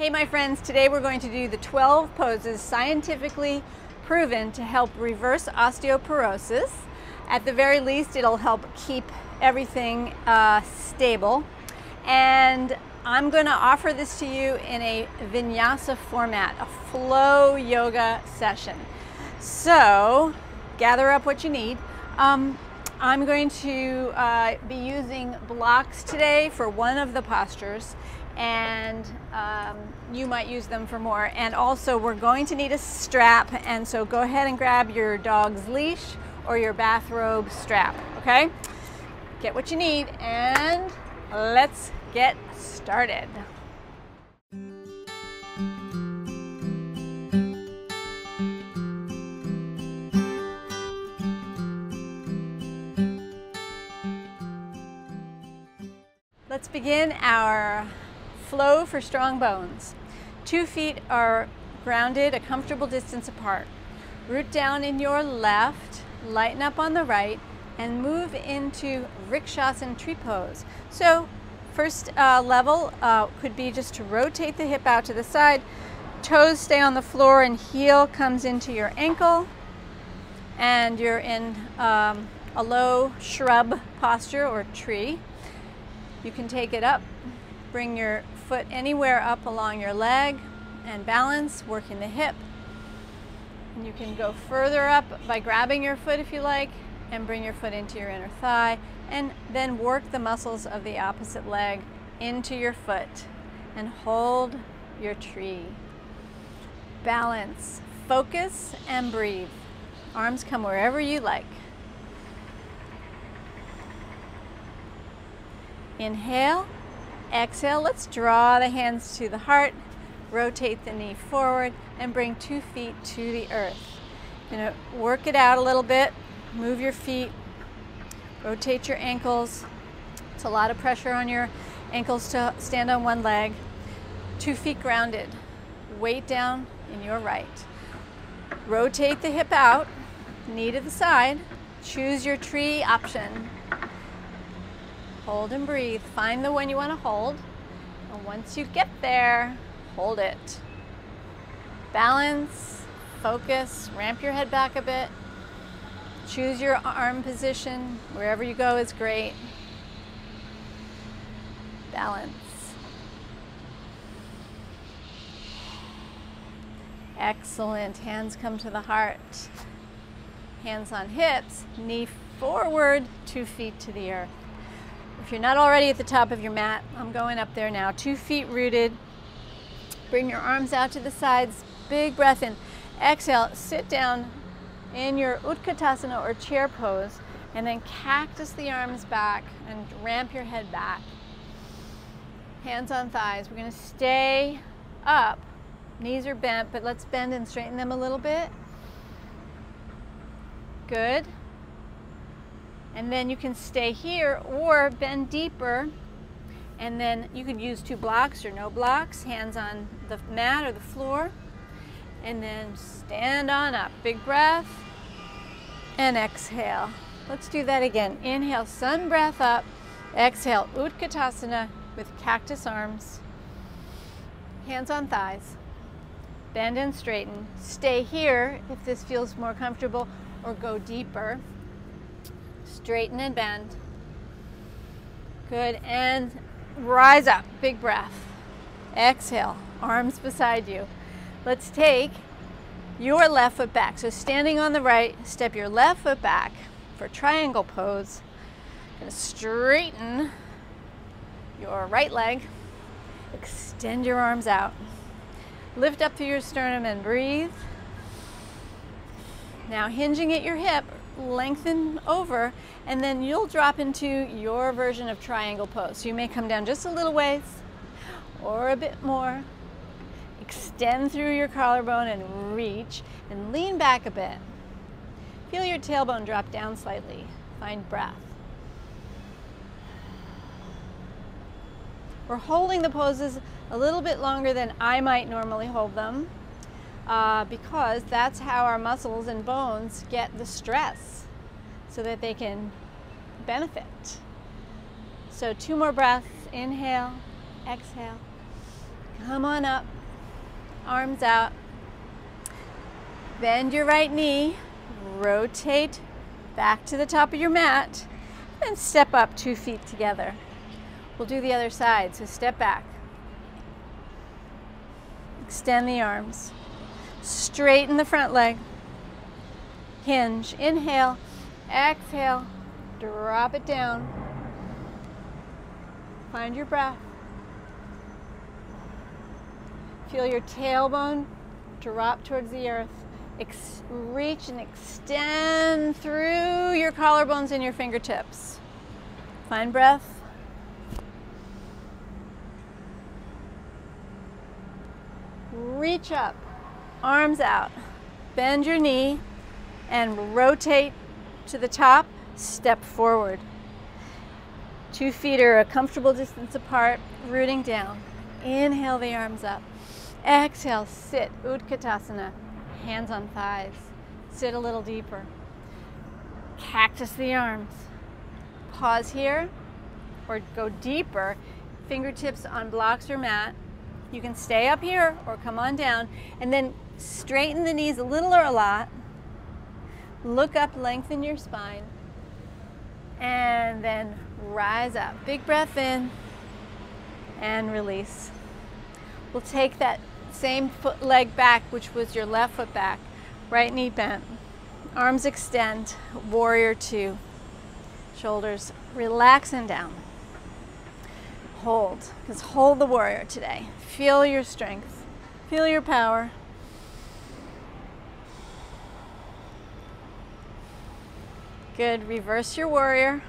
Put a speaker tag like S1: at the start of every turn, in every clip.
S1: Hey my friends, today we're going to do the 12 poses scientifically proven to help reverse osteoporosis. At the very least, it'll help keep everything stable. And I'm going to offer this to you in a vinyasa format, a flow yoga session. So gather up what you need. I'm going to be using blocks today for one of the postures, and you might use them for more. And also we're going to need a strap, and so go ahead and grab your dog's leash or your bathrobe strap, okay? Get what you need and let's get started. Let's begin our flow for strong bones. 2 feet are grounded a comfortable distance apart. Root down in your left, lighten up on the right, and move into Vrikshasana tree pose. So first level could be just to rotate the hip out to the side, toes stay on the floor and heel comes into your ankle, and you're in a low shrub posture or tree. You can take it up, bring your foot anywhere up along your leg and balance, working the hip. And you can go further up by grabbing your foot if you like, and bring your foot into your inner thigh, and then work the muscles of the opposite leg into your foot and hold your tree. Balance, focus, and breathe. Arms come wherever you like. Inhale, exhale. Let's draw the hands to the heart, rotate the knee forward, and bring 2 feet to the earth. Work it out a little bit, move your feet, rotate your ankles. It's a lot of pressure on your ankles to stand on one leg. 2 feet grounded, weight down in your right. Rotate the hip out, knee to the side, choose your tree option. Hold and breathe. Find the one you want to hold. And once you get there, hold it. Balance, focus, ramp your head back a bit. Choose your arm position. Wherever you go is great. Balance. Excellent. Hands come to the heart. Hands on hips, knee forward, 2 feet to the earth. If you're not already at the top of your mat, I'm going up there now. 2 feet rooted. Bring your arms out to the sides. Big breath in. Exhale, sit down in your Utkatasana or chair pose, and then cactus the arms back and ramp your head back. Hands on thighs. We're going to stay up. Knees are bent, but let's bend and straighten them a little bit. Good. And then you can stay here or bend deeper, and then you could use 2 blocks or no blocks, hands on the mat or the floor, and then stand on up. Big breath and exhale. Let's do that again. Inhale, sun breath up. Exhale, Utkatasana with cactus arms. Hands on thighs. Bend and straighten. Stay here if this feels more comfortable, or go deeper. Straighten and bend. Good, and rise up, big breath. Exhale, arms beside you. Let's take your left foot back. So standing on the right, step your left foot back for triangle pose. Gonna straighten your right leg. Extend your arms out. Lift up through your sternum and breathe. Now hinging at your hip, lengthen over, and then you'll drop into your version of triangle pose. So you may come down just a little ways or a bit more. Extend through your collarbone and reach, and lean back a bit. Feel your tailbone drop down slightly. Find breath. We're holding the poses a little bit longer than I might normally hold them, because that's how our muscles and bones get the stress so that they can benefit. So 2 more breaths. Inhale, exhale. Come on up, arms out. Bend your right knee, rotate back to the top of your mat, and step up 2 feet together. We'll do the other side, so step back. Extend the arms. Straighten the front leg. Hinge. Inhale, exhale, drop it down. Find your breath. Feel your tailbone drop towards the earth. Reach and extend through your collarbones and your fingertips. Find breath. Reach up, arms out. Bend your knee and rotate to the top. Step forward. 2 feet are a comfortable distance apart, rooting down. Inhale the arms up. Exhale, sit, Utkatasana. Hands on thighs. Sit a little deeper. Cactus the arms. Pause here or go deeper. Fingertips on blocks or mat. You can stay up here or come on down, and then straighten the knees a little or a lot. Look up, lengthen your spine, and then rise up. Big breath in and release. We'll take that same leg back, which was your left foot back. Right knee bent. Arms extend. Warrior 2. Shoulders relax and down. Hold, because hold the warrior today. Feel your strength. Feel your power. Good. Reverse your warrior.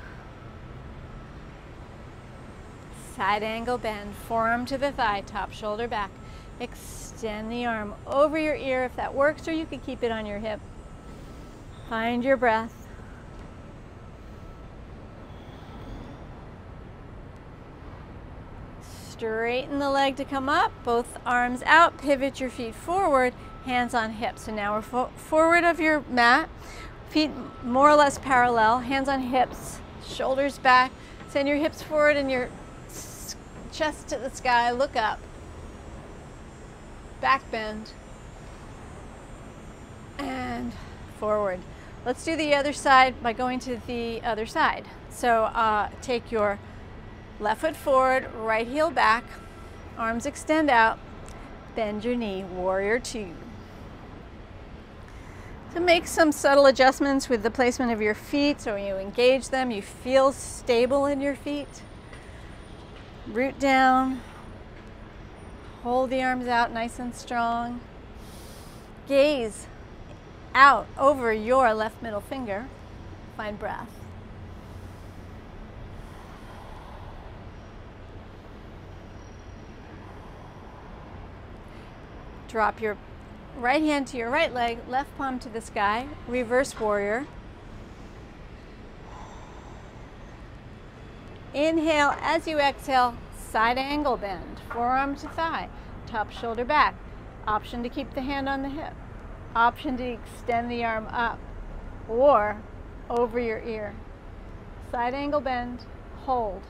S1: Side angle bend. Forearm to the thigh, top shoulder back. Extend the arm over your ear if that works, or you can keep it on your hip. Find your breath. Straighten the leg to come up, both arms out, pivot your feet forward, hands on hips. So now we're forward of your mat, feet more or less parallel, hands on hips, shoulders back. Send your hips forward and your chest to the sky, look up. Back bend. And forward. Let's do the other side by going to the other side. So take your left foot forward, right heel back, arms extend out, bend your knee, warrior 2. To make some subtle adjustments with the placement of your feet, so when you engage them, you feel stable in your feet. Root down, hold the arms out nice and strong. Gaze out over your left middle finger, find breath. Drop your right hand to your right leg, left palm to the sky, reverse warrior. Inhale as you exhale, side angle bend, forearm to thigh, top shoulder back. Option to keep the hand on the hip. Option to extend the arm up or over your ear. Side angle bend, hold.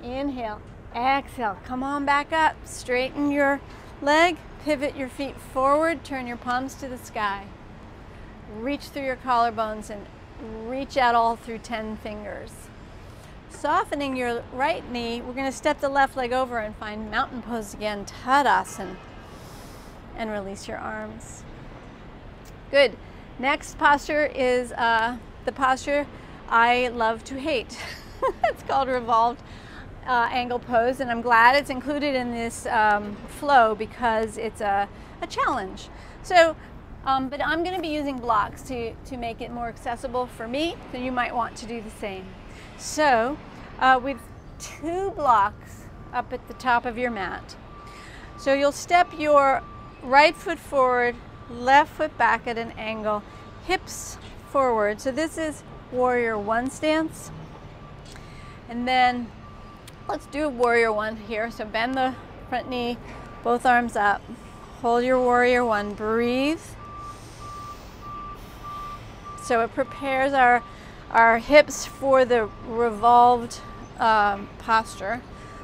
S1: Inhale, exhale, come on back up, straighten your leg, pivot your feet forward, turn your palms to the sky. Reach through your collarbones and reach out all through 10 fingers. Softening your right knee, we're going to step the left leg over and find mountain pose again, Tadasana, and release your arms. Good. Next posture is the posture I love to hate. It's called Revolved angle pose, and I'm glad it's included in this flow because it's a challenge. So, but I'm going to be using blocks to make it more accessible for me, so you might want to do the same. So, with 2 blocks up at the top of your mat. So you'll step your right foot forward, left foot back at an angle, hips forward. So this is warrior 1 stance. And then let's do warrior 1 here. So bend the front knee, both arms up. Hold your warrior 1, breathe. So it prepares our our hips for the revolved posture.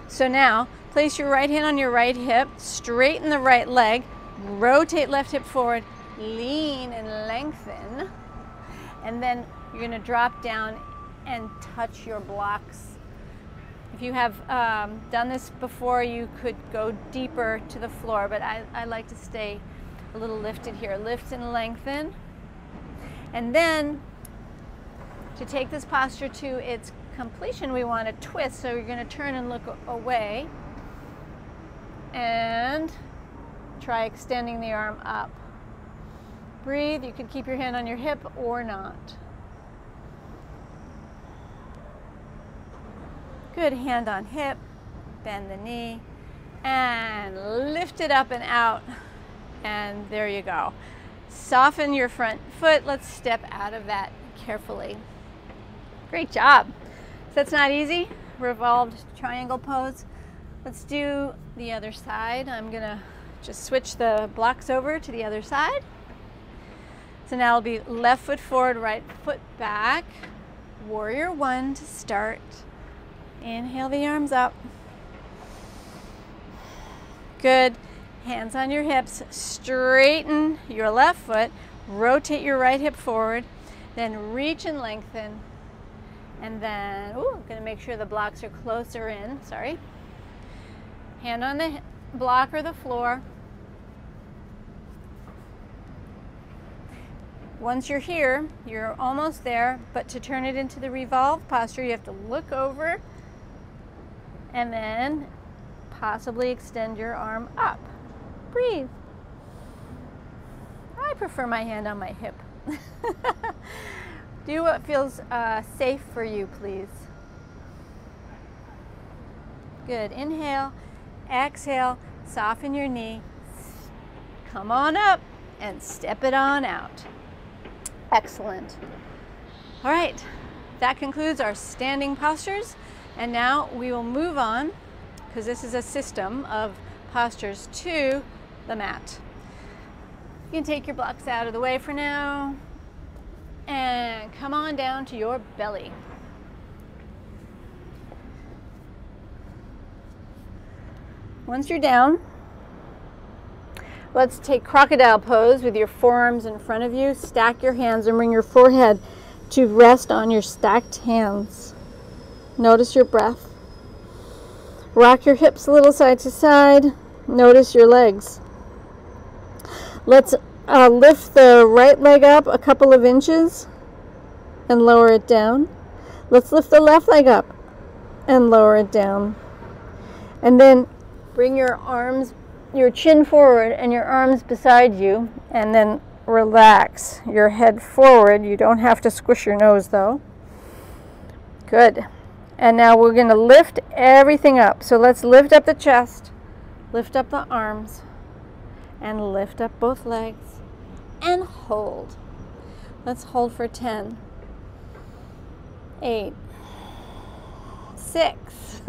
S1: So now, place your right hand on your right hip, straighten the right leg, rotate left hip forward, lean and lengthen, and then you're going to drop down and touch your blocks. If you have done this before, you could go deeper to the floor, but I like to stay a little lifted here. Lift and lengthen. And then, to take this posture to its completion, we want to twist. So you're going to turn and look away and try extending the arm up. Breathe. You can keep your hand on your hip or not. Good. Hand on hip, bend the knee, and lift it up and out. And there you go. Soften your front foot. Let's step out of that carefully. Great job. So that's not easy. Revolved triangle pose. Let's do the other side. I'm gonna just switch the blocks over to the other side. So now it'll be left foot forward, right foot back. Warrior one to start. Inhale the arms up. Good. Hands on your hips. Straighten your left foot. Rotate your right hip forward. Then reach and lengthen. And then, I'm going to make sure the blocks are closer in. Sorry. Hand on the block or the floor. Once you're here, you're almost there, but to turn it into the revolve posture, you have to look over and then possibly extend your arm up. Breathe. I prefer my hand on my hip. Do what feels safe for you, please. Good. Inhale, exhale, soften your knee. Come on up and step it on out. Excellent. All right, that concludes our standing postures. And now we will move on, because this is a system of postures, to the mat. You can take your blocks out of the way for now and come on down to your belly. Once you're down, let's take crocodile pose with your forearms in front of you. Stack your hands and bring your forehead to rest on your stacked hands. Notice your breath. Rock your hips a little side to side. Notice your legs. Let's lift the right leg up a couple of inches and lower it down. Let's lift the left leg up and lower it down. And then bring your arms, your chin forward and your arms beside you, and then relax your head forward. You don't have to squish your nose though. Good. And now we're going to lift everything up. So let's lift up the chest, lift up the arms, and lift up both legs, and hold. Let's hold for 10, 8, 6,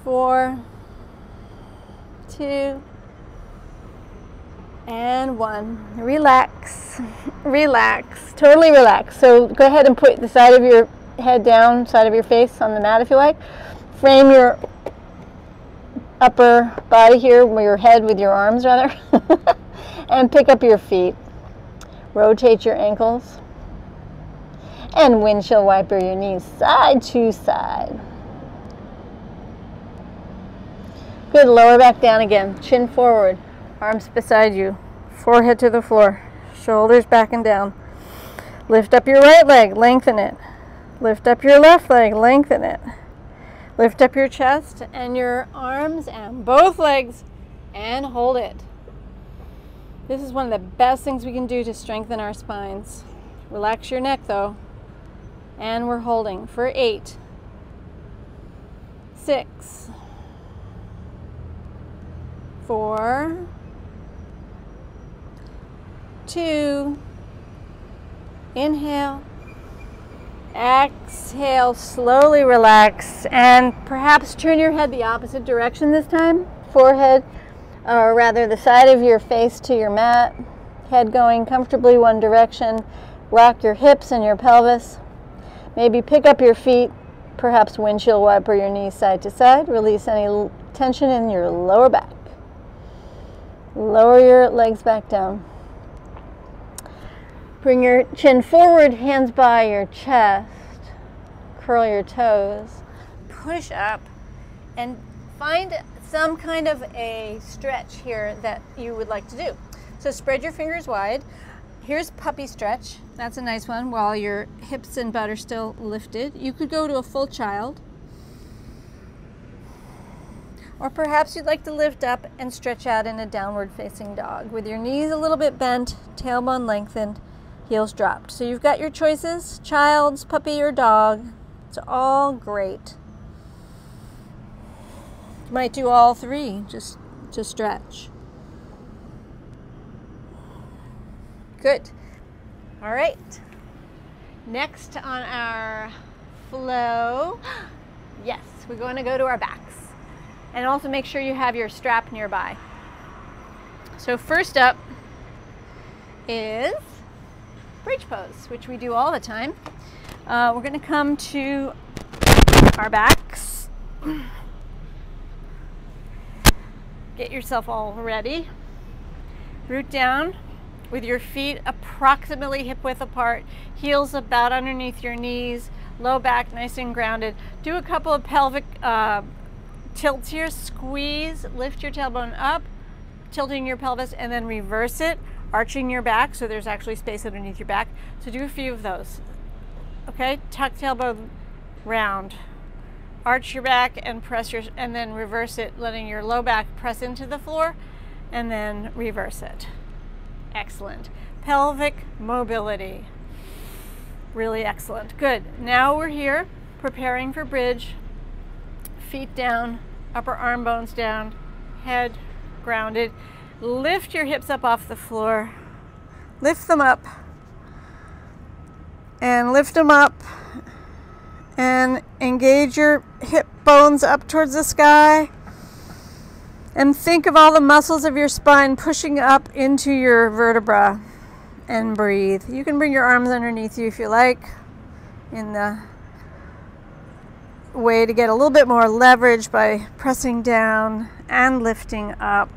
S1: 4, 2, and 1. Relax, relax, totally relax. So go ahead and put the side of your head down, side of your face on the mat if you like. Frame your upper body here, your head with your arms rather, and pick up your feet. Rotate your ankles and windshield wiper your knees side to side. Good. Lower back down again. Chin forward, arms beside you, forehead to the floor, shoulders back and down. Lift up your right leg, lengthen it. Lift up your left leg, lengthen it. Lift up your chest and your arms and both legs and hold it. This is one of the best things we can do to strengthen our spines. Relax your neck though. And we're holding for 8, 6, 4, 2, inhale. Exhale, slowly relax, and perhaps turn your head the opposite direction this time. Forehead, or rather the side of your face to your mat. Head going comfortably one direction, Rock your hips and your pelvis. Maybe pick up your feet, perhaps windshield wiper your knees side to side. Release any tension in your lower back. Lower your legs back down. Bring your chin forward, hands by your chest. Curl your toes. Push up and find some kind of a stretch here that you would like to do. So spread your fingers wide. Here's puppy stretch. That's a nice one while your hips and butt are still lifted. You could go to a full child. Or perhaps you'd like to lift up and stretch out in a downward facing dog with your knees a little bit bent, tailbone lengthened, heels dropped. So you've got your choices, child's, puppy, or dog. It's all great. You might do all three just to stretch. Good. All right. Next on our flow, yes, we're going to go to our backs. And also make sure you have your strap nearby. So first up is bridge pose, which we do all the time. We're going to come to our backs. Get yourself all ready. Root down with your feet approximately hip width apart, heels about underneath your knees, low back nice and grounded. Do a couple of pelvic tilts here. Squeeze, lift your tailbone up, tilting your pelvis, and then reverse it, arching your back so there's actually space underneath your back. So do a few of those. Okay, tuck tailbone round. Arch your back and press your, and then reverse it, letting your low back press into the floor, and then reverse it. Excellent. Pelvic mobility. Really excellent. Good. Now we're here preparing for bridge. Feet down, upper arm bones down, head grounded. Lift your hips up off the floor. Lift them up. And lift them up. And engage your hip bones up towards the sky. And think of all the muscles of your spine pushing up into your vertebra. And breathe. You can bring your arms underneath you if you like, in the way to get a little bit more leverage by pressing down and lifting up.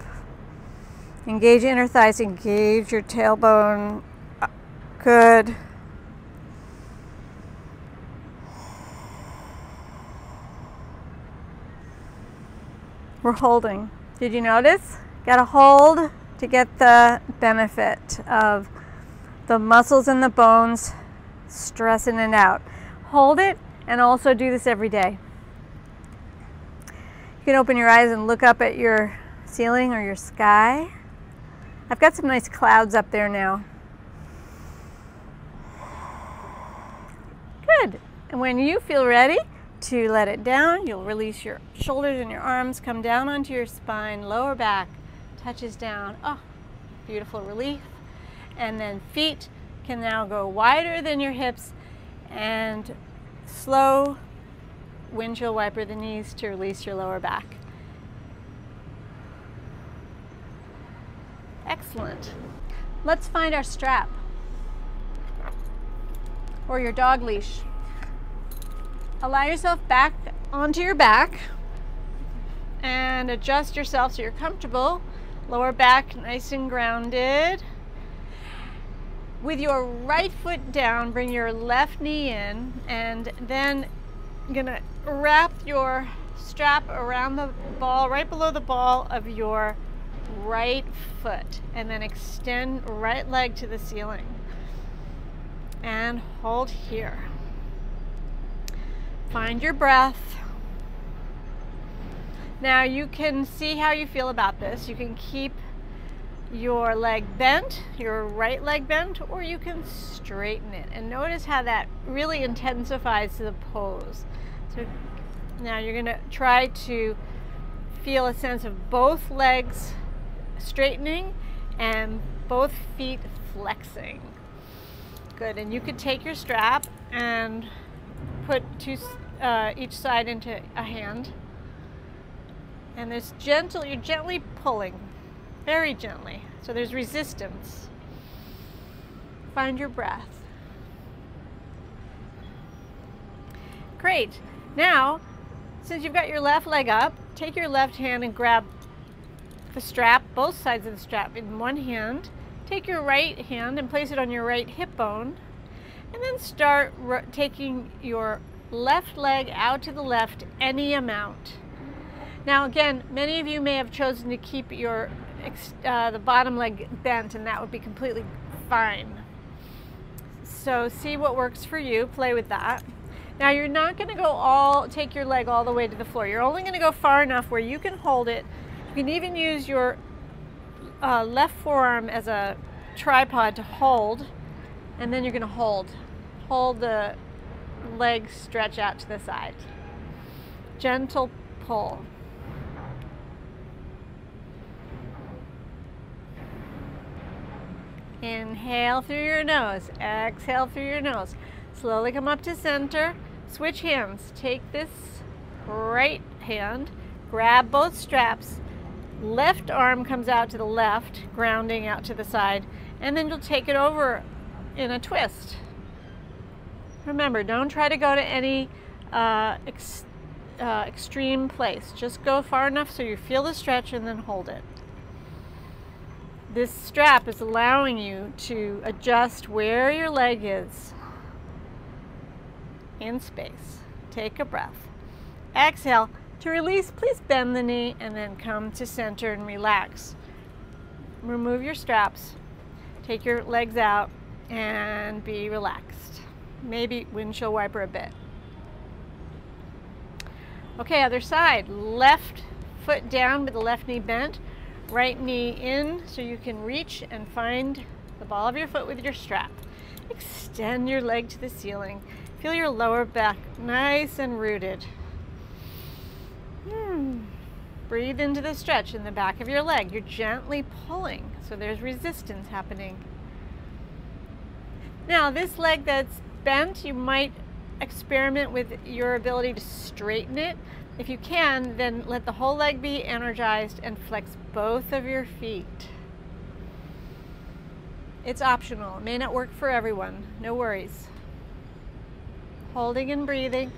S1: Engage inner thighs, engage your tailbone. Good. We're holding. Did you notice? Got to hold to get the benefit of the muscles and the bones stressing it out. Hold it and also do this every day. You can open your eyes and look up at your ceiling or your sky. I've got some nice clouds up there now. Good. And when you feel ready to let it down, you'll release your shoulders and your arms, come down onto your spine, lower back touches down. Oh, beautiful relief. And then feet can now go wider than your hips, and slow windshield wiper the knees to release your lower back. Excellent. Let's find our strap or your dog leash. Allow yourself back onto your back and adjust yourself so you're comfortable. Lower back nice and grounded. With your right foot down, bring your left knee in, and then you're gonna wrap your strap around the ball, right below the ball of your right foot, and then extend right leg to the ceiling. And hold here. Find your breath. Now you can see how you feel about this. You can keep your leg bent, your right leg bent, or you can straighten it. And notice how that really intensifies the pose. So now you're going to try to feel a sense of both legs straightening and both feet flexing. Good. And you could take your strap and put each side into a hand. And there's you're gently pulling. Very gently, so there's resistance. Find your breath. Great. Now, since you've got your left leg up, take your left hand and grab the strap, both sides of the strap in one hand. Take your right hand and place it on your right hip bone, and then start taking your left leg out to the left any amount. Now again, many of you may have chosen to keep your the bottom leg bent, and that would be completely fine. So see what works for you, play with that. Now you're not going to take your leg all the way to the floor. You're only going to go far enough where you can hold it. You can even use your left forearm as a tripod to hold, and then you're going to hold the leg stretch out to the side. Gentle pull. Inhale through your nose, exhale through your nose. Slowly come up to center, switch hands. Take this right hand, grab both straps, left arm comes out to the left, grounding out to the side, and then you'll take it over in a twist. Remember, don't try to go to any extreme place. Just go far enough so you feel the stretch and then hold it. This strap is allowing you to adjust where your leg is in space. Take a breath. Exhale. To release, please bend the knee and then come to center and relax. Remove your straps. Take your legs out and be relaxed. Maybe windshield wiper a bit. Okay, other side. Left foot down with the left knee bent. Right knee in so you can reach and find the ball of your foot with your strap. Extend your leg to the ceiling. Feel your lower back nice and rooted. Breathe into the stretch in the back of your leg. You're gently pulling, so there's resistance happening. Now, this leg that's bent, you might experiment with your ability to straighten it. If you can, then let the whole leg be energized and flex both of your feet. It's optional. It may not work for everyone. No worries. Holding and breathing.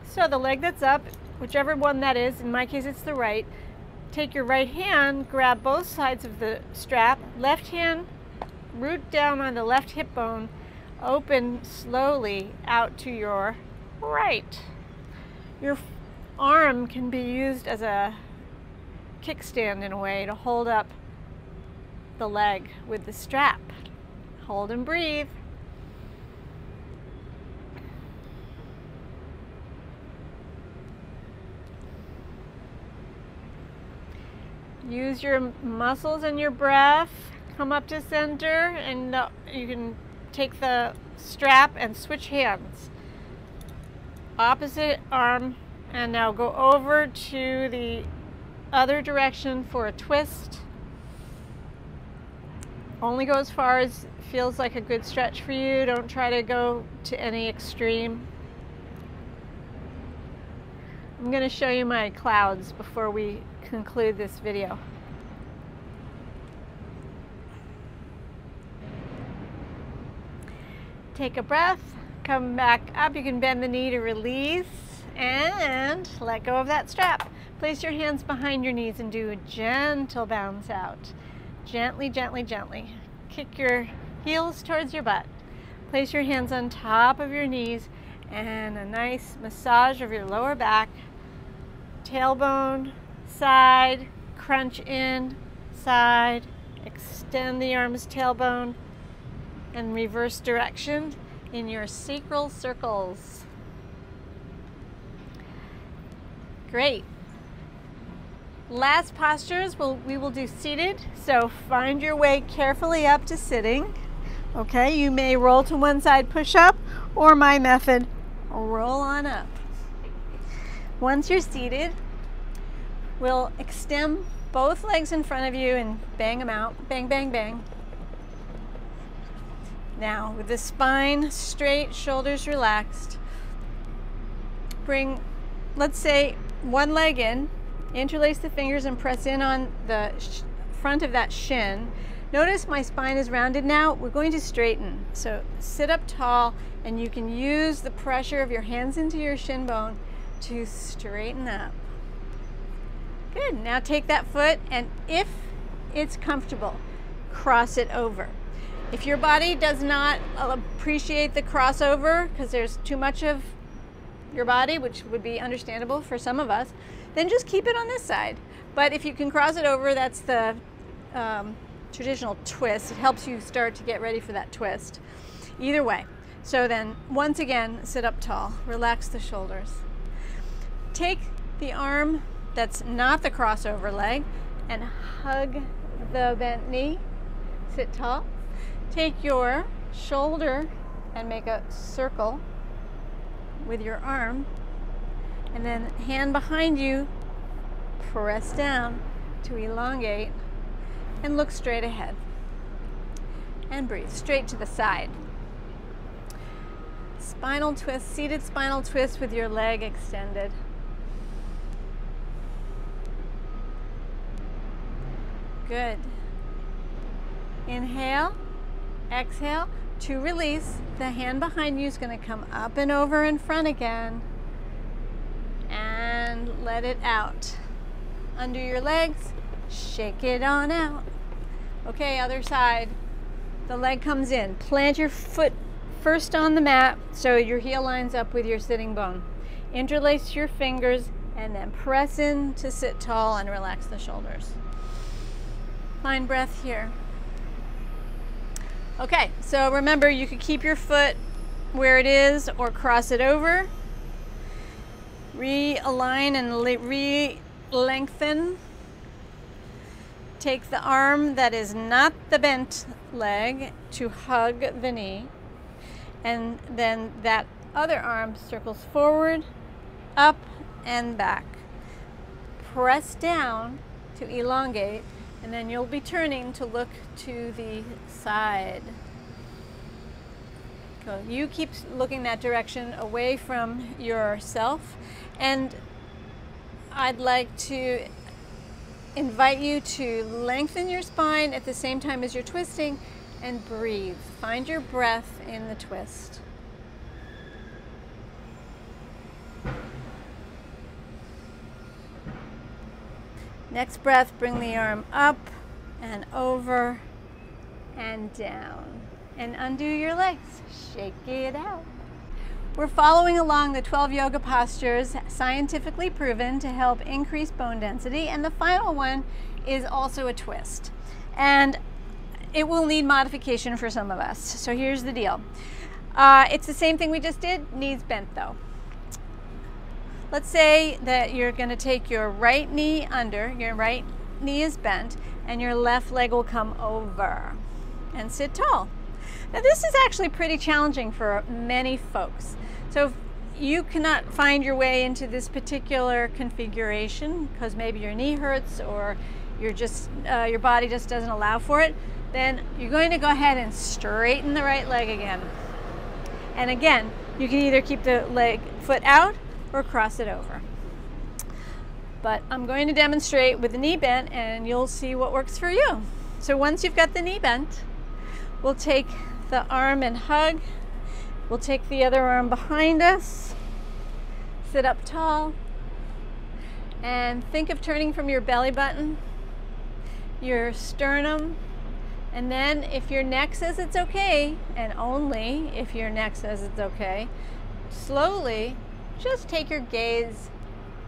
S1: So the leg that's up, whichever one that is, in my case it's the right, take your right hand, grab both sides of the strap, left hand, root down on the left hip bone, open slowly out to your right. Your arm can be used as a kickstand in a way to hold up the leg with the strap. Hold and breathe. Use your muscles and your breath. Come up to center, and you can take the strap and switch hands. Opposite arm, and now go over to the other direction for a twist. Only go as far as feels like a good stretch for you. Don't try to go to any extreme. I'm going to show you my clouds before we conclude this video. Take a breath, come back up. You can bend the knee to release and let go of that strap. Place your hands behind your knees and do a gentle bounce out. Gently, gently, gently. Kick your heels towards your butt. Place your hands on top of your knees and a nice massage of your lower back. Tailbone, side, crunch in, side, extend the arms, tailbone, and reverse direction in your sacral circles. Great. Last postures, we will do seated, so find your way carefully up to sitting. Okay, you may roll to one side, push up, or my method, roll on up. Once you're seated, we'll extend both legs in front of you and bang them out. Bang, bang, bang. Now, with the spine straight, shoulders relaxed, bring, let's say, one leg in, interlace the fingers and press in on the front of that shin. Notice my spine is rounded now. We're going to straighten. So sit up tall, and you can use the pressure of your hands into your shin bone to straighten up. Good. Now take that foot, and if it's comfortable, cross it over. If your body does not appreciate the crossover because there's too much of your body, which would be understandable for some of us, then just keep it on this side. But if you can cross it over, that's the traditional twist. It helps you start to get ready for that twist. Either way. So then, once again, sit up tall. Relax the shoulders. Take the arm that's not the crossover leg and hug the bent knee. Sit tall. Take your shoulder and make a circle with your arm, and then hand behind you, press down to elongate, and look straight ahead. And breathe straight to the side. Spinal twist, seated spinal twist with your leg extended. Good. Inhale, exhale. To release, the hand behind you is going to come up and over in front again. And let it out. Under your legs, shake it on out. Okay, other side. The leg comes in. Plant your foot first on the mat so your heel lines up with your sitting bone. Interlace your fingers and then press in to sit tall and relax the shoulders. Find breath here. Okay, so remember, you could keep your foot where it is or cross it over. Realign and re-lengthen. Take the arm that is not the bent leg to hug the knee. And then that other arm circles forward, up, and back. Press down to elongate, and then you'll be turning to look to the side. Go. You keep looking that direction away from yourself, and I'd like to invite you to lengthen your spine at the same time as you're twisting and breathe. Find your breath in the twist. Next breath, bring the arm up and over and down. And undo your legs. Shake it out. We're following along the 12 yoga postures, scientifically proven to help increase bone density. And the final one is also a twist. And it will need modification for some of us. So here's the deal. It's the same thing we just did, knees bent though. Let's say that you're going to take your right knee under, your right knee is bent, and your left leg will come over and sit tall. Now this is actually pretty challenging for many folks. So if you cannot find your way into this particular configuration because maybe your knee hurts or you're just, your body just doesn't allow for it, then you're going to go ahead and straighten the right leg again. And again, you can either keep the foot out or cross it over. But I'm going to demonstrate with the knee bent and you'll see what works for you. So once you've got the knee bent, we'll take the arm and hug. We'll take the other arm behind us, sit up tall, and think of turning from your belly button, your sternum, and then if your neck says it's okay, and only if your neck says it's okay, slowly just take your gaze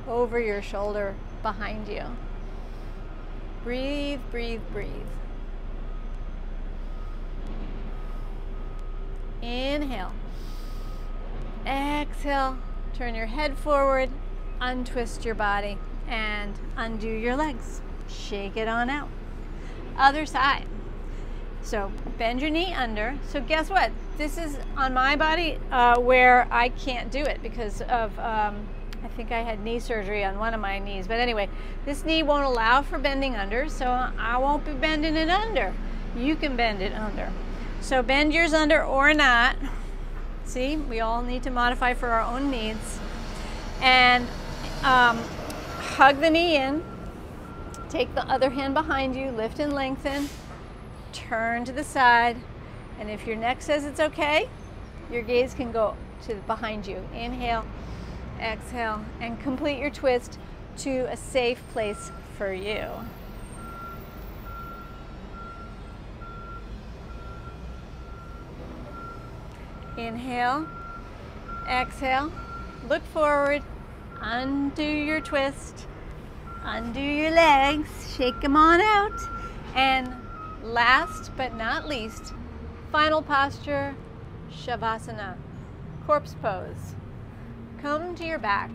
S1: over your shoulder behind you. Breathe, breathe, breathe. Inhale. Exhale. Turn your head forward, untwist your body, and undo your legs. Shake it on out. Other side. So bend your knee under. So guess what? This is on my body where I can't do it because of, I think I had knee surgery on one of my knees. But anyway, this knee won't allow for bending under, so I won't be bending it under. You can bend it under. So bend yours under or not. See, we all need to modify for our own needs. And hug the knee in. Take the other hand behind you, lift and lengthen. turn to the side, and if your neck says it's okay, your gaze can go to behind you. Inhale, exhale, and complete your twist to a safe place for you. Inhale, exhale, look forward, undo your twist, undo your legs, shake them on out, and last but not least, final posture, Shavasana, corpse pose. Come to your back.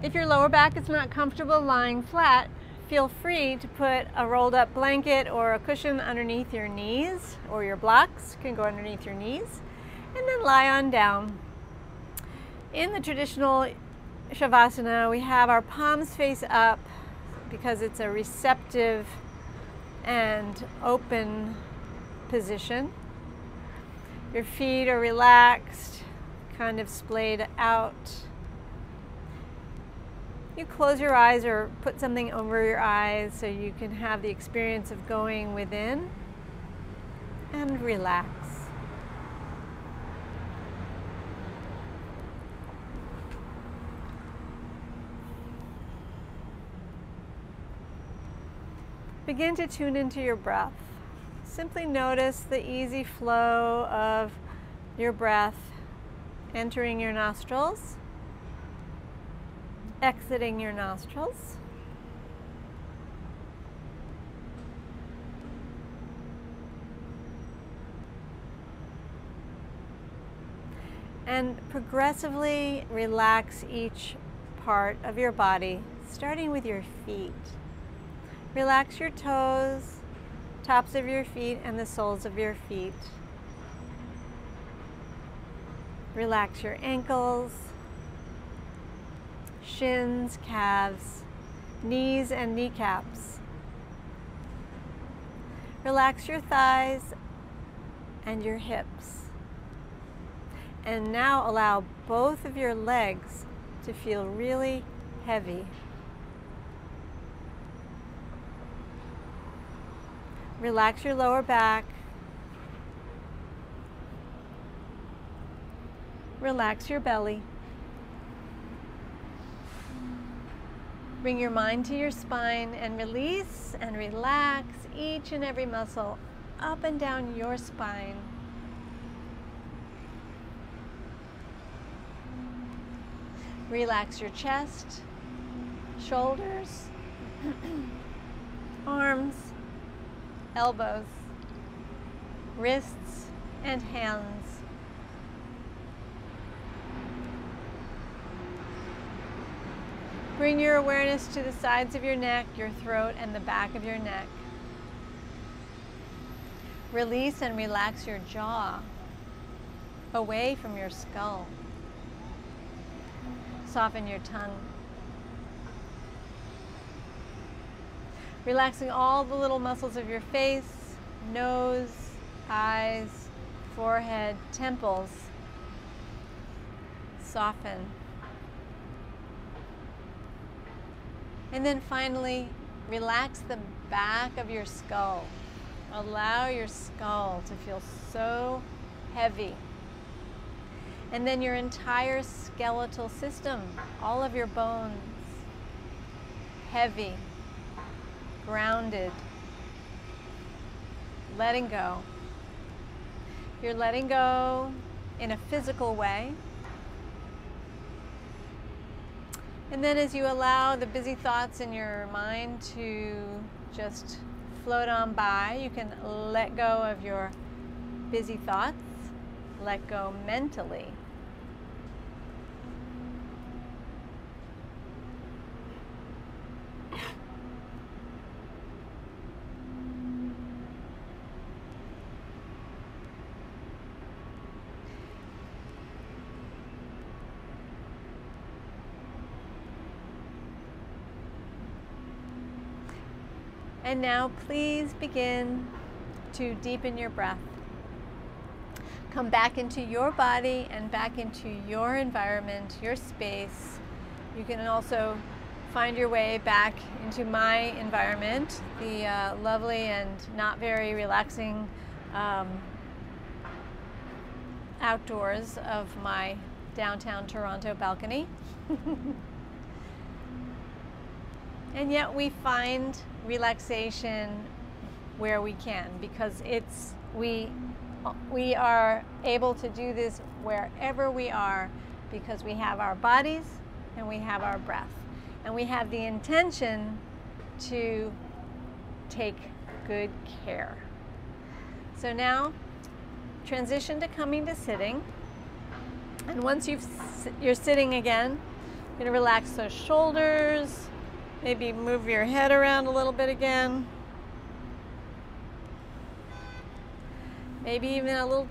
S1: If your lower back is not comfortable lying flat, feel free to put a rolled up blanket or a cushion underneath your knees, or your blocks can go underneath your knees, and then lie on down. In the traditional Shavasana, we have our palms face up because it's a receptive and open position. Your feet are relaxed, kind of splayed out. You close your eyes or put something over your eyes so you can have the experience of going within and relax. Begin to tune into your breath. Simply notice the easy flow of your breath entering your nostrils, exiting your nostrils. And progressively relax each part of your body, starting with your feet. Relax your toes, tops of your feet, and the soles of your feet. Relax your ankles, shins, calves, knees, and kneecaps. Relax your thighs and your hips. And now allow both of your legs to feel really heavy. Relax your lower back. Relax your belly. Bring your mind to your spine and release and relax each and every muscle up and down your spine. Relax your chest, shoulders, arms, elbows, wrists, and hands. Bring your awareness to the sides of your neck, your throat, and the back of your neck. Release and relax your jaw away from your skull. Soften your tongue. Relaxing all the little muscles of your face, nose, eyes, forehead, temples. Soften. And then finally, relax the back of your skull. Allow your skull to feel so heavy. And then your entire skeletal system, all of your bones, heavy, grounded, letting go. You're letting go in a physical way. And then as you allow the busy thoughts in your mind to just float on by, you can let go of your busy thoughts, let go mentally. And now please begin to deepen your breath. Come back into your body and back into your environment, your space. You can also find your way back into my environment, the lovely and not very relaxing outdoors of my downtown Toronto balcony. And yet we find relaxation where we can, because we are able to do this wherever we are, because we have our bodies and we have our breath, and we have the intention to take good care. So now transition to coming to sitting, and once you're sitting again, you're going to relax those shoulders, maybe move your head around a little bit again, maybe even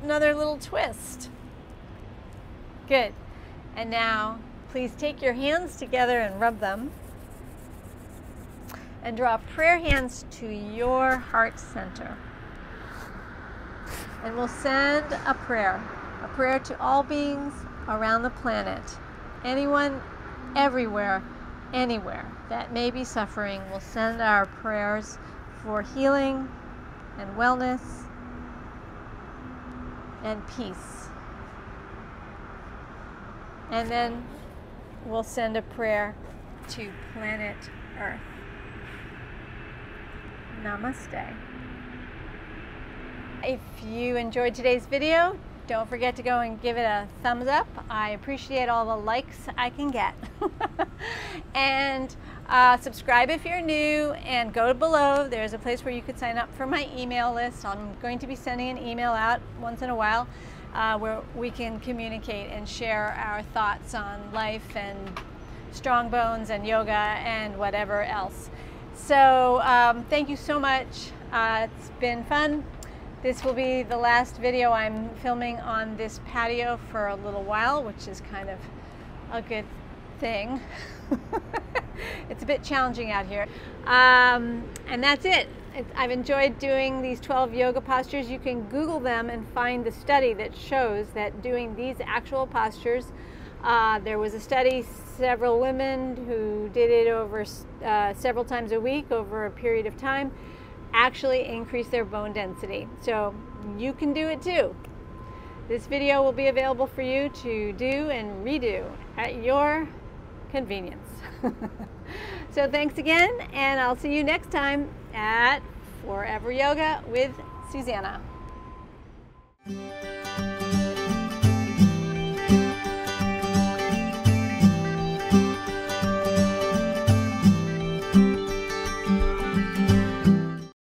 S1: another little twist. Good. And now please take your hands together and rub them, and draw prayer hands to your heart center. And we'll send a prayer to all beings around the planet. Anyone, everywhere, anywhere that may be suffering, we'll send our prayers for healing and wellness and peace. And then we'll send a prayer to planet Earth. Namaste. If you enjoyed today's video, don't forget to go and give it a thumbs up. I appreciate all the likes I can get. And subscribe if you're new, and go below. There's a place where you could sign up for my email list. I'm going to be sending an email out once in a while where we can communicate and share our thoughts on life and strong bones and yoga and whatever else. So thank you so much. It's been fun. This will be the last video I'm filming on this patio for a little while, which is kind of a good thing. It's a bit challenging out here. And that's it. I've enjoyed doing these 12 yoga postures. You can Google them and find the study that shows that doing these actual postures, there was a study, several women who did it over several times a week over a period of time, actually increase their bone density. So you can do it too. This video will be available for you to do and redo at your convenience. So thanks again, and I'll see you next time at Forever Yoga with Susanna.